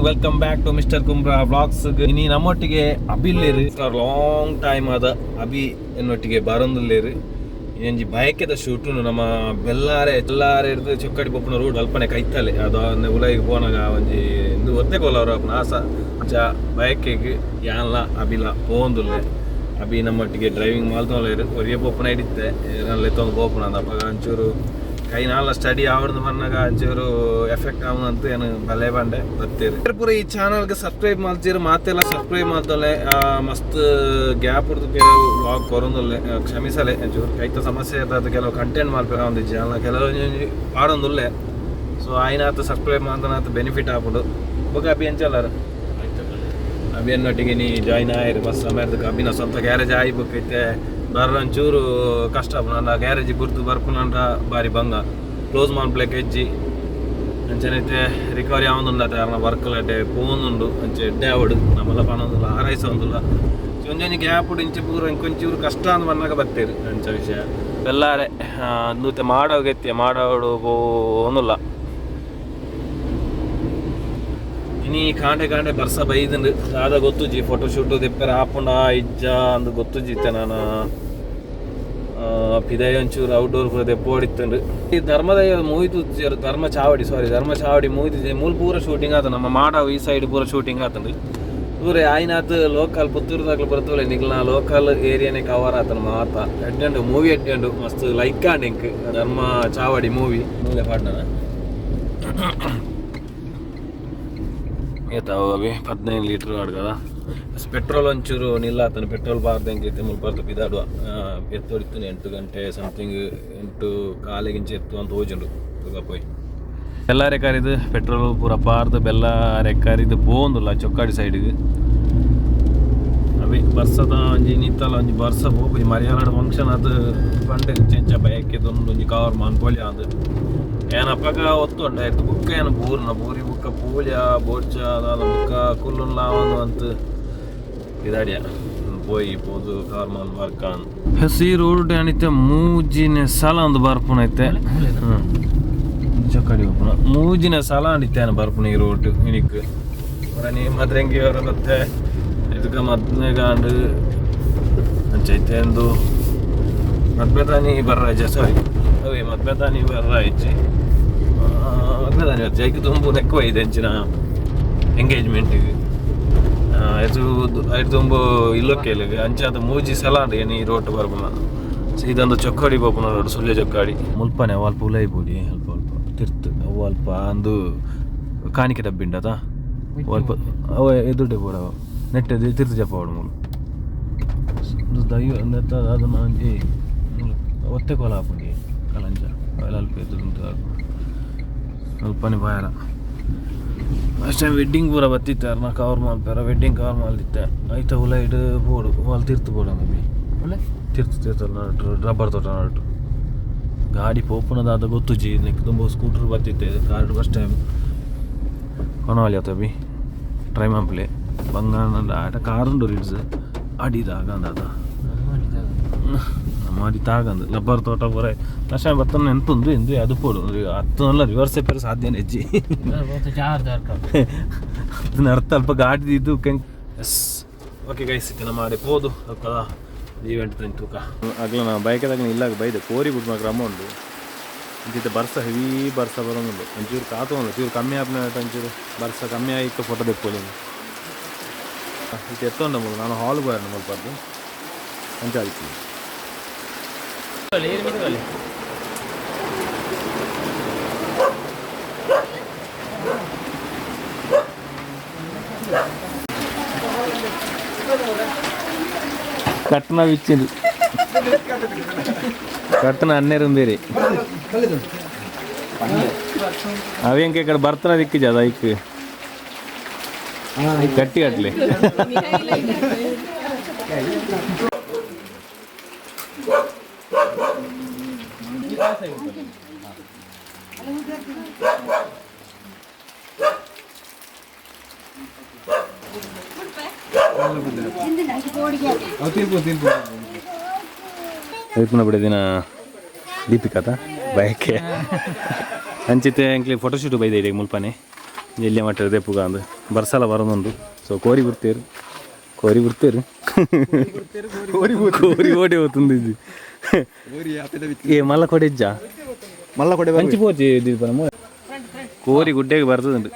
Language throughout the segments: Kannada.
Welcome back to mister Vlogs. ಇನಿ ನಮ್ಮೊಟ್ಟಿಗೆ ಅಭಿಲೇರು ಲಾಂಗ್ ಟೈಮ್ ಆದ ಅಭಿ ಎನ್ನೊಟ್ಟಿಗೆ ಬರಂದುಲ್ಲೇರು ಎಂಜಿ ಬಯಕೆದ ಶೂಟು ನಮ್ಮ ಬೆಲ್ಲಾರೆ ಹಿಡಿದು ಚೊಕ್ಕಡಿ ಪೊಪ್ಪನ ರೂಡ್ ಅಲ್ಪನೆ ಕೈತಲೆ ಅದು ಉಲೈಗೆ ಪೋನಾಗ ಒಂಜಿ ಇಂದು ಒತ್ತೆ ಕೊಲ್ಲವ್ರ ನಾಸ ಜಾ ಬಯಕೆಗೆ ಯಾನ್ಲ ಅಭಿಲ ಪೋಂದುಲ್ಲೆ ಅಭಿ ನಮ್ಮೊಟ್ಟಿಗೆ ಡ್ರೈವಿಂಗ್ ಮಾಡ್ತೋಲೇರು ಒರಿಯ ಪೊಪ್ಪನ ಹಿಡಿತೆ ಎತ್ತೊಂದು ಪೋಪನ ಅದಪ್ಪ ಒಂಚೂರು ಕೈ ನಾಳ ಸ್ಟಡಿ ಆವಡ್ದು ಬಂದಾಗ ಒಂಚೂರು ಎಫೆಕ್ಟ್ ಆಗುವಂತ ಏನು ಬಲೆ ಬಂಡೆ ಬರ್ತೀರಿ ಪೂರ ಈ ಚಾನಲ್ಗೆ ಸಬ್ಸ್ಕ್ರೈಬ್ ಮಾಡ್ತೀರಿ ಮಾತೆಲ್ಲ ಸಬ್ಸ್ಕ್ರೈಬ್ ಮಾಡ್ದಲೆ ಮಸ್ತ್ ಗ್ಯಾಪ್ ಹಿಡಿದು ಕೆಲವು ವ್ಲಾಗ್ ಕೊರೊಂದಲ್ಲೆ ಕ್ಷಮಿಸಲೆ ಒಂಚೂರು ಕೈತ ಸಮಸ್ಯೆ ಇರ್ತದೆ ಕೆಲವು ಕಂಟೆಂಟ್ ಮಾಡ್ಬೇಕು ಒಂದು ಚಾನಲ್ ಕೆಲವು ಪಾಡೊಂದುಲ್ಲೆ ಸೊ ಆಯ್ನಾತ ಸಬ್ಸ್ಕ್ರೈಬ್ ಮಾಡ್ತಾನಾತ ಬೆನಿಫಿಟ್ ಆಗ್ಬಿಡು ಬೊಕ್ಕ ಅಭಿ ಎಂಚಲ್ಲಾರ ಅಭಿ ಅನ್ನೊಟ್ಟಿಗೆ ನೀ ಜಾಯ್ನ್ ಆಯ್ರಿ ಬಸ್ ಸಮಯದಕ್ಕೆ ಅಭಿನ ಸ್ವಂತ ಗ್ಯಾರೇಜ್ ಆಯ್ಬೇಕೈತೆ ಬರ್ರ ಒಂಚೂರು ಕಷ್ಟ ನನ್ನ ಗ್ಯಾರೇಜಿಗೆ ಗುರ್ತು ಬರ್ಪುನಂಡ ಬಾರಿ ಭಂಗ ಕ್ಲೋಸ್ ಮಾಡ್ಲಿಕ್ಕೆ ಹೆಜ್ಜಿ ಅಂಚನೈತೆ ರಿಕವರಿ ಆವೊಂದುಂಡ ಯಾರನ್ನ ವರ್ಕ್ಲಡ್ಡೆ ಪೋನುಂಡು ಅಂಚೆ ಎಡ್ಡೆ ಆವಡು ನಮ್ಮೆಲ್ಲ ಪಣೊಂದಿಲ್ಲ ಆರೈಸೋಂದಿಲ್ಲ ಒಂಜೊಂಜಿ ಗ್ಯಾಪ್ ಇಂಚೆ ಪೂರ ಇಂಕೊಂಚೂರು ಕಷ್ಟ ಅಂತ ಬಂದಾಗ ಬರ್ತೀರಿ ಅಂಚ ವಿಷಯ ಎಲ್ಲಾರೆ ನೂತೆ ಮಾಡೋಗೆತ್ತಿ ಮಾಡೋಡು ಒಂದಿಲ್ಲ ಇನಿ ಕಾಂಡೆ ಬರ್ಸ ಬೈದಂಡು ಆದ ಗೊತ್ತುಜಿ ಫೋಟೋ ಶೂಟು ದೆಪ್ಪರ ಹಾಪುಂಡ ಇಜ್ಜ ಅಂದ್ ಗೊತ್ತುಜಿತ್ತೆ ನಾನು ಪಿದಯ ಒಂಚೂರು ಔಟ್ಡೋರ್ ಪೂರ ದೆಪ್ಪ ಹೊಡಿತಂಡು ಈ ಧರ್ಮದಯ ಮೂಯ್ತು ಧರ್ಮ ಚಾವಡಿ ಮೂಯ್ತು ಮೂಲ ಪೂರ ಶೂಟಿಂಗ್ ಆತ ನಮ್ಮ ಮಾಡಾವ್ ಈ ಸೈಡ್ ಪೂರ ಶೂಟಿಂಗ್ ಆತಂಡು ಪೂರ ಆಯ್ನಾತ್ ಲೋಕಲ್ ಪುತ್ತೂರ್ದಾಗ್ಲು ಬರ್ತವಲ್ಲ ನಿಗ್ಲ ಲೋಕಲ್ ಏರಿಯಾನೇ ಕವರ್ ಆತನ ಮಾತ ಎಡ್ಡೆಂಡು ಮೂವಿ ಎಡ್ಡೆಂಡು ಮಸ್ತ್ ಲೈಕ್ ಇಂಕ್ ಧರ್ಮ ಚಾವಡಿ ಮೂವಿ ಮೂಲೆ ಪಾಡ್ನ ಏತಾವ ಅವಿ 15 ಲೀಟ್ರ್ ಆಡ್ಗದ ಪೆಟ್ರೋಲ್ ಒಂಚೂರು ನಿಲ್ಲಾತನು ಪೆಟ್ರೋಲ್ ಬಾರ್ದಂಗೆ ಮುಲ್ಬಾರ್ದು ಬಿದಾಡುವ ಎತ್ತೊಡಿತಾನೆ 8 ಗಂಟೆ ಸಮಥಿಂಗ್ 8 ಕಾಲಿಗಿಂಚೆ ಎತ್ತು ಅಂತ ಹೋಜುಂಡು ಪೋಯ್ ಬೆಲ್ಲಾರೆ ಕಾರಿದು ಪೆಟ್ರೋಲ್ ಪೂರ ಪಾರ್ದು ಬೆಲ್ಲಾರೆ ಕಾರಿದು ಪೋಂದುಲ್ಲ ಚೊಕ್ಕಾಡಿ ಸೈಡಿಗೆ ಅವಿ ಬರ್ಸದ ಒಂಜಿ ನಿತ್ತಲ್ಲ ಒಂಜಿ ಬರ್ಸ ಹೋಗಿ ಮರಿಯಾಲಾಡ ಫಂಕ್ಷನ್ ಅದು ಬಂಡೆ ಚೆಂಚ ಬಯಕೆ ಒಂಜಿ ಕವರ್ ಮಾಡ್ಕೊಳ್ಳಿ ಅದು ಏನಪ್ಪಾಗ ಒತ್ತು ಉಂಟಾಯ್ತು ಬುಕ್ಕ ಏನು ಬೂರಿ ಬುಕ್ಕ ಪೂಜ ಬೋಡ್ಚ ಅದಾದ ಬುಕ್ಕ ಕುಲ್ಲುಲ್ಲ ಅವನು ಅಂತ ಇದಾಡಿಯ ಪೋಯಿ ಪೋದು ಕಾರ್ಮಲ್ ಬರ್ಕಾನ್ ಹಸಿ ರೋಡ್ ಏನಿತ್ತೆ ಮೂಜಿನ ಸಲ ಒಂದು ಬರ್ಪುನೈತೆ ಚೊಕ್ಕಡಿ ಬರ್ಪುನ ಮೂಜಿನ ಸಲ ಅಂಡಿತ್ತೇನೆ ಬರ್ಪುನ ಈ ರೋಡ್ ಇನಿಕ್ ನೀ ಮದ್ರಂಗಿ ಅವರ ಮತ್ತೆ ಇದಕ್ಕೆ ಮದ್ನೆಗಾಂಡು ಅಂಚೈತೆ ಎಂದು ಮದ್ಬೆತಾನಿ ಬರ್ರಾಜ ಸಾರಿ ಅವೇ ಮದ್ಬೆತಾನಿ ಬರ್ರಾಯ್ಚಿ ಮದ್ಬೆತಾನಿ ಜೈಗೆ ತುಂಬ ನೆಕ್ಕುವ ಇದೆ ಅಂಚಿನ ಎಂಗೇಜ್ಮೆಂಟಿಗೆ ಅದು ತುಂಬ ಇಲ್ಲೋಕೆ ಇಲ್ಲ ಅಂಚಾದ ಮೂಜಿ ಸಲ ಅಂಡಿ ಏನು ಈ ರೋಡ್ ಬರ್ಬನ ಇದೊಂದು ಚೊಕ್ಕಾಡಿ ಬೋಪನ ರೋಡ್ ಸುಳ್ಯ ಚೊಕ್ಕಾಡಿ ಮುಲ್ಪನೆ ಅಲ್ಪ ಉಲೈ ಬೋಡಿ ಅಲ್ಪ ತಿರ್ತು ಅವು ಅಲ್ಪ ಅಂದು ಕಾಣಿಕೆ ಡಬ್ಬಿಂಡದ ಅಲ್ಪ ಅವ ಎದುರುಡೆ ಬೋಡ ನೆಟ್ಟೆ ತಿರ್ತು ಜಪ್ಪ ಅವಡು ಮೂಲು ದೈವ ಅದನ್ನ ಅಂಜಿ ಒತ್ತೆ ಕೊಲ ಹಾಕೊಂಡಿ ಕಲಂಜ ಅಲ್ಪ ಎದುರು ಸ್ವಲ್ಪನೇ ಬಾಯರ ಅಷ್ಟೇ ವೆಡ್ಡಿಂಗ್ ಪೂರ ಬತ್ತಿತ್ತೆ ನಾ ಕವರ್ ಮಾಡ್ತಾರ ವೆಡ್ಡಿಂಗ್ ಕವರ್ ಮಾಡ್ಲಿತ್ತೆ ಆಯ್ತಾ ಉಲೈಡ್ ಬೋಡು ಅಲ್ಲಿ ತಿರ್ತು ಬೋಡ ಮಮ್ಮಿ ತಿರ್ತು ರಬ್ಬರ್ ತೋಟ ನಾಟು ಗಾಡಿ ಪೋಪುನದಾದ ಗೊತ್ತು ಜಿ ನೆಕ್ ತುಂಬ ಸ್ಕೂಟ್ರ್ ಬತ್ತಿತ್ತೆ ಕಾರ್ ಫಸ್ಟ್ ಟೈಮ್ ಕೊನವಾಲಿ ಆತ ಬಿ ಟ್ರೈ ಮಾಡ್ಲೆ ಬಂಗಾನ ಆಟ ಕಾರುಂಡು ರೀಡ್ಸ್ ಅಡಿದಾಗ ಅಂದ ಮಾಡಿ ತಾಗಂದು ರಬ್ಬರ್ ತೋಟ ಬರ ನಶ ಬತ್ತನ ಎಂತುಂದು ಎಂದು ಅದು ಪೋಡು ಹತ್ತಲ್ಲ ರಿವರ್ಸ್ ಪೇರು ಸಾಧ್ಯ ಹೆಜ್ಜಿ ಅದನ್ನ ಅರ್ಥ ಅಲ್ಪ ಗಾಡಿ ಇದು ಎಸ್ ಓಕೆ ಗೈಸ್ ಇದನ್ನ ಮಾಡಿ ಪೋದು ಸ್ವಲ್ಪ ಈವೆಂಟ್ ತೂಕ ಆಗ್ಲ ನಾ ಬೈಕದಾಗ ಇಲ್ಲ ಬೈದೆ ಕೋರಿ ಬಿಟ್ಟು ಮಾತ್ರ ಅಮೌಂಟು ಇಂತಿದ್ದ ಬರ್ಸ ಹೆವಿ ಬರ್ಸ ಬರೋದು ಒಂಚೂರು ಕಾತು ಒಂದು ಚೂರು ಕಮ್ಮಿ ಆಪ್ನ ಒಂಚೂರು ಬರ್ಸ ಕಮ್ಮಿ ಆಯ್ತು ಫೋಟೋ ತೆಕ್ಕೊಳ್ಳಿ ಇದು ಎತ್ತೊಂಡ ನಾನು ಹಾಲ್ ಬಾರ ಮಲ್ಪದ್ದು ಅಂತ ಆಯ್ತು ಕಟ್ನ ಬಿಚ್ಚಿಂದು ಕಟ್ನ ಅನ್ನೇರುಂದೇರಿ ಅವೇಂಕ ಈ ಕಡೆ ಬರ್ತನ ದಿಕ್ಕಿಜ ಅದ ಐಕ್ ಗಟ್ಟಿ ಕಟ್ಲಿ ಬಿಡಿದಿನ ದೀಪಿಕಾತ ಬಯಕೆ ಅಂಚಿತೆ ಅಂಕ್ಲಿ ಫೋಟೋಶೂಟ್ ಬೈದೆ ಈಗ ಮುಲ್ಪನೆ ಎಲ್ಲಿ ಮಾಡ್ತಾರೆ ದೇಪುಗ ಅಂದು ಬರ್ಸಲ ಬರೋದೊಂದು ಸೊ ಕೋರಿ ಬಿಡ್ತೇರು ಕೋರಿ ಓಡಿ ಹೋಗ್ತಂದು ಇದ್ದಿ ಏ ಮಲ್ಲ ಕೊಡಿಜ್ಜ ಹಂಚಿ ಪೋಚಿ ಕೋರಿ ಗುಡ್ಡೆಗೆ ಬರ್ತದುಂಟು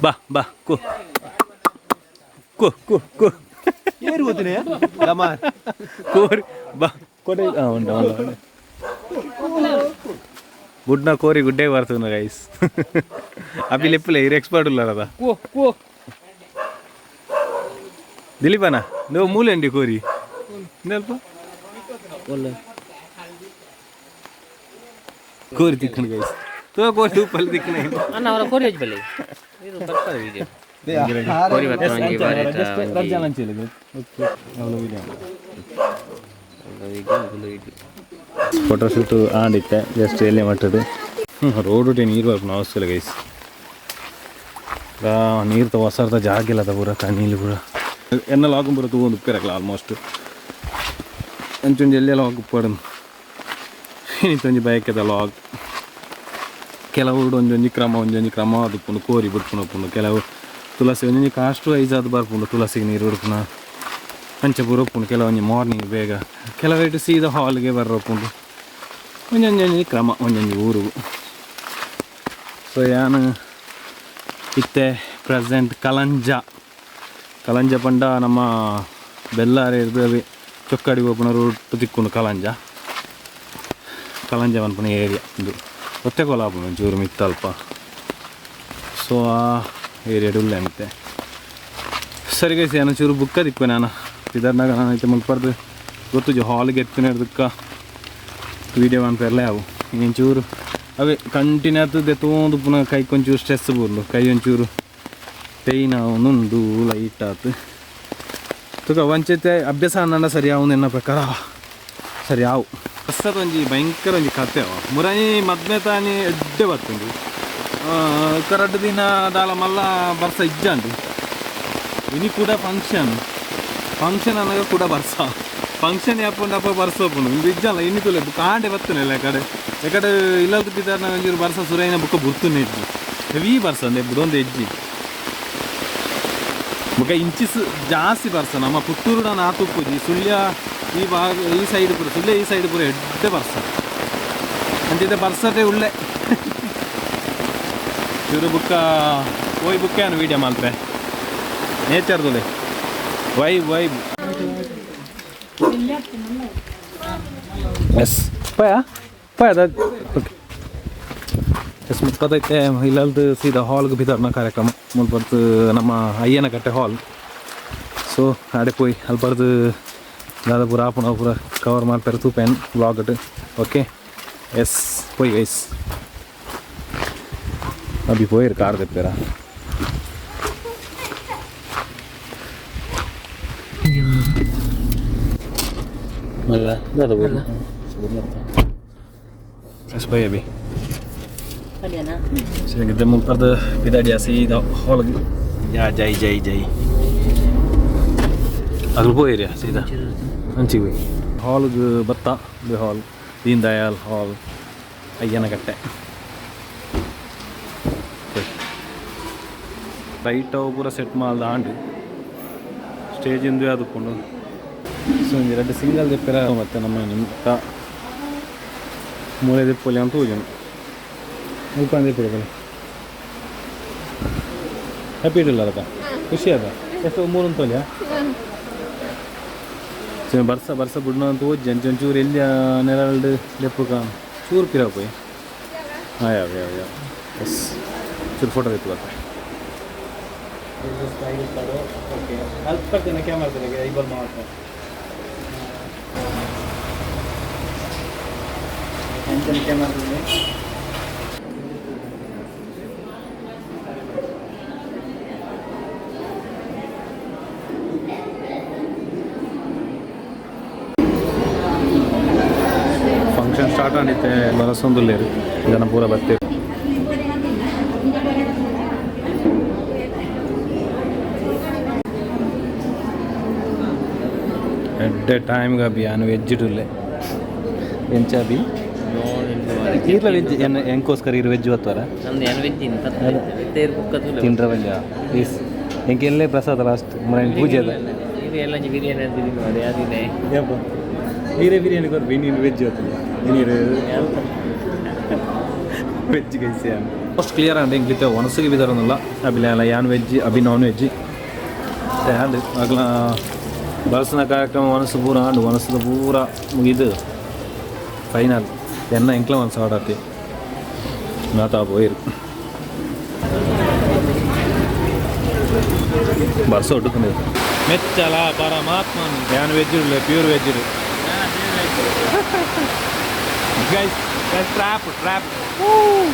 ಬಾ ಬಾ ಕೋ ಕೋ ಕೋ ಕೋ ಏರು ಹೋಗ್ತೀನಿ ಕೋರಿ ಬಾ ಕೊಡೆ ಉಂಟ ಗುಡ್ನ ಕೋರಿ ಗುಡ್ಡೆಗೆ ಬರ್ತದ ಗೈಸ್ ಅಭಿ ಲೆಪ್ಪಲೆ ಇರು ಎಕ್ಸ್ಪರ್ಟ್ ಉಲ್ಲಾರದ ದಿಲೀಪನ ನೀವು ಮೂಲೆಂಡಿ ಕೋರಿ ನೆಲ್ಪ ಕೋರಿ ತಿಕ್ಕಣ ಗೈಸ್ ತೋ ಕೋರಿ ಉಪ್ಪಲ್ಲಿ ತಿಕ್ಕಣ ಅಣ್ಣ ಅವರ ಕೋರಿ ಹಚ್ಚಿ ಬಲ್ಲಿ ಇದು ಬರ್ತದೆ ವಿಡಿಯೋ ಕೋರಿ ಬರ್ತದೆ ಒಂಜಿ ಬಾರಿ ರಜ್ಜಾನ ಅಂಚಿಲ್ಲ ಅವಳು ವಿಡಿಯೋ ಫೋಟೋ ಶೂಟು ಆಡಿತ್ತೆ ಜಸ್ಟ್ ಎಲ್ಲೇ ಮಟ್ಟದು ರೋಡ್ ಒಟ್ಟೆ ನೀರು ಬರ್ಬೋದು ಅವಸ್ಥೆ ಗೈಸ್ ನೀರು ತ ಹೊಸರ್ದ ಜಾಗ ಇಲ್ಲ ಪೂರ ನೀರು ಪೂರ ಎನ್ನ ಲಾಗು ಪೂರ ತಗೊಂಡು ಉಪ್ಪಿರಲ್ಲ ಆಲ್ಮೋಸ್ಟ್ ಅಂಚೊಂದು ಎಲ್ಲೆಲ್ಲ ಲಾಗ್ ಉಪ್ಪಾಡು ಇನ್ನಿತ್ತೊಂಜಿ ಬೈಕದ ಲಾಗ್ ಕೆಲವು ಒಂದೊಂಜಿ ಕ್ರಮ ಅದು ಕೋರಿ ಬಿಡ್ಪುನು ಕೆಲವು ತುಳಸಿ ಒಂದೊಂಜಿ ಕಾಸ್ಟ್ ವೈಸ್ ಅದು ಬರ್ಪುಂಡು ತುಳಸಿಗೆ ನೀರು ಹುಡುಪುನ ಅಂಚೆ ಪೂರ ಒಪ್ಪುಂಡು ಕೆಲವೊಂಜಿ ಮಾರ್ನಿಂಗ್ ಬೇಗ ಕೆಲವೈಟು ಸೀದಾ ಹಾಲ್ಗೆ ಬರ್ರೊಪ್ಪುಂಡು ಒಂದೊಂಜಿ ಕ್ರಮ ಒಂದೊಂಜಿ ಊರಿಗೂ ಸೊ ಯಾನು ಇತ್ತೆ ಪ್ರೆಸೆಂಟ್ ಕಲಂಜ ಪಂಡ ನಮ್ಮ ಬೆಲ್ಲಾರೆ ಇರ್ದು ಚೊಕ್ಕಡಿ ಒಬ್ಬನ ರೂಟ್ ತಿಕ್ಕೊಂಡು ಕಲಂಜ ಅನ್ಪನ ಏರಿಯಾ ಇದು ಒತ್ತೆಕೊಲಾಪ ಒಂಚೂರು ಮಿತ್ತಲ್ಪ ಸೊ ಆ ಏರಿಯಾಡು ಉಳ್ಳೆ ಮಿತ್ತೆ ಸರಿ ಗೈಸಿ ನಾನು ಚೂರು ಬುಕ್ಕ ದಿಕ್ಕು ನಾನು ಇದರ್ನಾಗ ನಾನು ಐತೆ ಮುಲ್ಪರ್ದು ಗೊತ್ತು ಹಾಲ್ಗೆ ಎತ್ತಿನ ಹಿಡ್ದಕ್ಕ ವೀಡಿಯೋ ಅನ್ಪರ್ಲೆ ಅವು ಇನ್ನೊಂಚೂರು ಅವೇ ಕಂಟಿನ್ಯೂ ಆಗ್ತದೆ ತೊಗೊಂಡು ಪುನಃ ಕೈ ಕೊಂಚೂರು ಸ್ಟ್ರೆಸ್ ಬರ್ಲು ಕೈ ಒಂಚೂರು ಪೇಯ್ನ್ ಅವನುಂಡು ಲೈಟ್ ಆತು ತುಕ ವಂಚತೆ ಅಭ್ಯಾಸ ಅನ್ನಂಡ ಸರಿ ಅವು ನನ್ನ ಪ್ರಕಾರ ಸರಿ ಅವು ಹೊಸದು ಒಂಜಿ ಭಯಂಕರ ಒಂಜಿ ಕತೆ ಅವ ಮುರಾನಿ ಮದ್ಮೆ ತಾನಿ ಎಡ್ಡೆ ಬರ್ತುಂಡು ಕರಡ್ ದಿನ ದಾಲ ಮಲ್ಲ ಬರ್ಸ ಇಜ್ಜಂಡು ಇನಿ ಕೂಡ ಫಂಕ್ಷನ್ ಅನ್ನಾಗ ಕೂಡ ಬರ್ಸ ಫಂಕ್ಷನ್ ಯಾಪುಂಡಪ್ಪ ಬರ್ಸೋಪುಂಡು ಇಂದು ಇಜ್ಜಲ್ಲ ಇನ್ನು ತುಲೆ ಕಾಂಡೆ ಬರ್ತೇನೆ ಕಡೆ ಯಾಕಡೆ ಇಲ್ಲದ ಬಿದ್ದಾರ ಒಂಚೂರು ಬರ್ಸ ಸುರೈನ ಬುಕ್ಕ ಬುರ್ತುನೆ ಇಜ್ಜಿ ಹೆವಿ ಬರ್ಸ ಅಂದೆ ಬಿಡೊಂದು ಎಜ್ಜಿ ಬುಕ್ಕ ಇಂಚಿಸ್ ಜಾಸ್ತಿ ಬರ್ಸ ನಮ್ಮ ಪುತ್ತೂರು ನಾ ತುಪ್ಪುಜಿ ಸುಳ್ಯ ಈ ಭಾಗ ಈ ಸೈಡ್ ಪೂರ ಸುಳ್ಯ ಈ ಸೈಡ್ ಪೂರ ಎಡ್ಡೆ ಬರ್ಸ ಅಂತಿದ್ದೆ ಬರ್ಸದೆ ಉಳ್ಳೆ ಇವರು ಬುಕ್ಕ ಹೋಯ್ ಬುಕ್ಕೆ ಅನ್ನು ವೀಡಿಯೋ ಮಾಡ್ತಾರೆ ನೇಚರ್ದೊಲೆ ವೈಬ್ ಎಸ್ ಪಾಯ ಓಕೆ ಎಸ್ ಮುಪ್ಪತ್ತೈತೆ ಇಲ್ಲಲ್ದು ಸೀದಾ ಹಾಲ್ಗೆ ಬಿದ್ದಾರನ ಕಾರ್ಯಕ್ರಮ ಮುಲ್ಬರ್ದು ನಮ್ಮ ಅಯ್ಯನ ಕಟ್ಟೆ ಹಾಲ್ ಸೊ ಆಡೆ ಪೋಯ್ ಅಲ್ಬರ್ದು ದಾದ ಪೂರ ಆಪುಣ ಪೂರ ಕವರ್ ಮಾಡ್ತಾರೆ ತೂಪೇನ್ ವ್ಲಾಗ್ ಓಕೆ ಎಸ್ ಪೋಯ್ ಗೈಸ್ ಅಭಿ ಪೋಯ್ರು ಕಾರ್ ತೆಪ್ಪೇರ ಮಲ್ಲ ದಾದ ಬೋಲ ಎಸ್ ಪೋಯ್ ಅಭಿ Sige, ಮುಲ್ಪರ್ದು ಬಿದಾಡಿಯ ಸೀದಾ ಹಾಲ್ಗೆ ಯಾ ಜೈ ಅದ್ರ ಪೋಯ್ರಿಯ ಸೀದಾ ಹಂಚಿಗೆ ಹೋಗಿ ಹಾಲ್ಗೆ ಬತ್ತ ಹಾಲ್ ದೀನ್ ದಯಾಲ್ ಹಾಲ್ ಅಯ್ಯನಕಟ್ಟೆ ಲೈಟ್ ಅವು ಪೂರ ಸೆಟ್ ಮಾಡ್ದ ಆಂಡು ಸ್ಟೇಜಿಂದು ಅದಕ್ಕೊಂಡು ಸೊ ಒಂದು ಎರಡು ಸಿಂಗಲ್ ದಿಪ್ಪರ ಮತ್ತು ನಮ್ಮ ನಿಂತ ಮೂಲೆ ದಿಪ್ಪಲ್ಲಿ ಅಂತ ಹೋಗ್ಯಾನ ಉಳ್ಕೊಂಡು ದಿಪ್ಪಿಡಲ್ಲ ಹ್ಯಾಪಿ ಇಡಲ್ಲ ಅದಕ್ಕೆ ಖುಷಿ ಅದ ಎಷ್ಟು 3 ಅಂತೋಲ್ಯಾ ಬರ್ಸ ಬಿಡೋಣ ಅಂತ ಹೋಗಿ ಒಂಚೂರು ಎಲ್ಲಿ ನೆರಳು ಲೆಪ್ಪಕ ಚೂರು ಪಿರ ಹೋಯ್ ಯಾವ ಎಸ್ ಚೂರು ಫೋಟೋ ತೆತ್ತು ಬರ್ತಾ ಅಲ್ಪರ್ತೀನಿ ಕ್ಯಾಮರಾ ಐಬಲ್ ಮಾಡ್ತಾರೆ ಕ್ಯಾಮರಾ ಫಂಕ್ಷನ್ ಸ್ಟಾರ್ಟ್ ಆಗಿತ್ತೆ ಬರಸೊಂದುಲ್ಲೇರು ಜನ ಪೂರ ಬರ್ತೀವಿ ಎಡ್ಡೆ ಟೈಮ್ಗೆ ಅಭಿ ನಾನು ವೆಜ್ಜಿಡುಲ್ಲೆ ಎಂಚ ಅಭಿ ಈರ್ಲ ವೆಜ್ ಎಂಕೋಸ್ಕರ ಇರು ವೆಜ್ ಹೊತ್ತಾರ ನಮ್ದು ಏನು ವೆಜ್ ಇಂತ ತಿಂಡ್ರವಲ್ಲ ಪ್ಲೀಸ್ ಎಂಕೆಲ್ಲೇ ಪ್ರಸಾದ ಲಾಸ್ಟ್ ಮನೆ ಪೂಜೆ ಅದ ಇದು ಎಲ್ಲ ಬಿರಿಯಾನಿ ಅಂತಿದ್ದೀನಿ ನೋಡಿ ಅದಿದೆ ನೀರೇ ಬಿರಿಯಾನಿ ಕೊಡ್ಬೇಕು ನೀನು ವೆಜ್ ಹೊತ್ತಿಲ್ಲ ನೀರು ವೆಜ್ ಕೈಸಿ ಮೋಸ್ಟ್ ಕ್ಲಿಯರ್ ಅಂಡ್ ಇಂಗ್ಲಿತೆ ಒಣಸಿಗೆ ಬಿದ್ದಾರನ್ನಲ್ಲ ಅಭಿಲ ಅಲ್ಲ ಯಾನ್ ವೆಜ್ ಅಭಿ ನಾನ್ ವೆಜ್ ಹ್ಯಾಂಡ್ ಆಗಲ ಬಳಸಿನ ಕಾರ್ಯಕ್ರಮ ಒಣಸು ಪೂರ ಆಂಡು ಒಣಸದ ಪೂರ ಮುಗಿದು ಫೈನಲ್ ಎನ್ನ ಎಂಕ್ಲ ಒಂದು ಆಡಾತಿ ಮಾತಾ போயிரு ಬರ್ಸ ಒಟ್ಟುಕೊಂಡಿರು ಮೆಚ್ಚಲ ಪರಮಾತ್ಮ ಯಾನ್ ವೆಜ್ ಇರಲಿ ಪ್ಯೂರ್ ವೆಜ್ ಇರು ಗೈಸ್ ಟ್ರ್ಯಾಪ್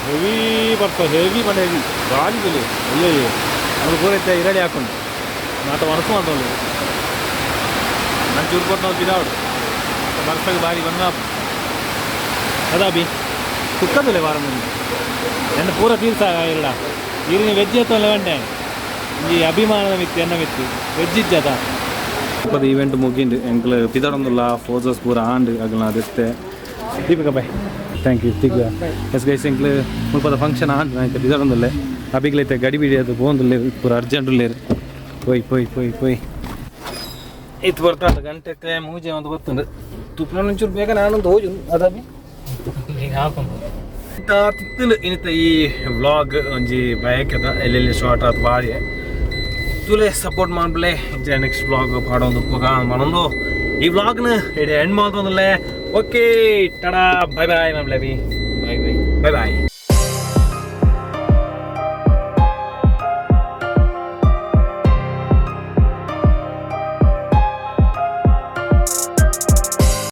ಹೆವಿ ಬರ್ತದೆ ಹೆವಿ ಬಂದ ಹೆವಿ ಗಾಳಿಗಳು ಅಯ್ಯೋ ಅದು ಪೂರ ಇತ್ತ ಇರಡಿ ಹಾಕೊಂಡು ಮಾತ ಒಣಸು ಅಂತವಲ್ಲ ನಾನು ಚೂರು ಕೊಟ್ಟು ನಾವು ಬಿದಾವಡು ಬರ್ಸಕ್ಕೆ ಬಾರಿ ಬಂದ ಅದಾಬಿ ಕುಕ್ಕದಲ್ಲೇ ವಾರ ಮುಂದೆ ಎನ್ನ ಪೂರ ತೀರ್ಸ ಇಲ್ಲ ಈರಿನ ವೆಜ್ ಎತ್ತಲ್ಲ ವೆಂಟೆ ಈ ಅಭಿಮಾನದ ಮಿತ್ತು ಎನ್ನ ಮಿತ್ತು ವೆಜ್ ಇಜ್ಜದ ಅದು ಈವೆಂಟ್ ಮುಗಿಂಡು ಎಂಕ್ಲು ಪಿದರೊಂದುಲ್ಲ ಫೋಸಸ್ ಪೂರ ಆಂಡ್ ಆಗಲ ಅದತ್ತೆ ದೀಪಿಕಾ ಬಾಯ್ ಥ್ಯಾಂಕ್ ಯು ತಿಗ್ ಎಸ್ ಗೈಸ್ ಎಂಕ್ಲು ಮುಲ್ಪದ ಫಂಕ್ಷನ್ ಆಂಡ್ ನಂಗೆ ಪಿದರೊಂದುಲ್ಲೆ ಅಭಿಗ್ಲೈತೆ ಗಡಿ ಬಿಡಿ ಅದು ಬೋಂದುಲ್ಲೆ ಪೂರ ಅರ್ಜೆಂಟುಲ್ಲೇರು ಪೊಯ್ ಇತ್ತು ಬರ್ತಾಂಡು ಗಂಟೆಕ್ಕೆ ಮೂಜೆ ಒಂದು ಬರ್ತಂಡು ತುಪ್ಪನ ಒಂಚೂರು ಬೇಗ ನಾನೊಂದು ಹೋಜು ಅದಾಬಿ ಇಂಥ ತಿತ್ತಲು ಇನ್ನಿತ ಈ ವ್ಲಾಗ್ ಒಂಜಿ ಬಯಕದ ಎಲ್ಲೆಲ್ಲಿ ಶಾರ್ಟ್ ಆದ ಬಾರಿ ತುಲೆ ಸಪೋರ್ಟ್ ಮಾಡ್ಬಲೆ ನೆಕ್ಸ್ಟ್ ವ್ಲಾಗ್ ಪಾಡೊಂದು ಮನೊಂದು ಈ ವ್ಲಾಗ್ನ ಎಂಡ್ ಮಾಡ್ತೊಂದಲ್ಲೇ ಓಕೆ ಟಡಾ ಬೈ ಬಾಯ್ ಮಾಡ್ಲೆ ಬಿ ಬಾಯ್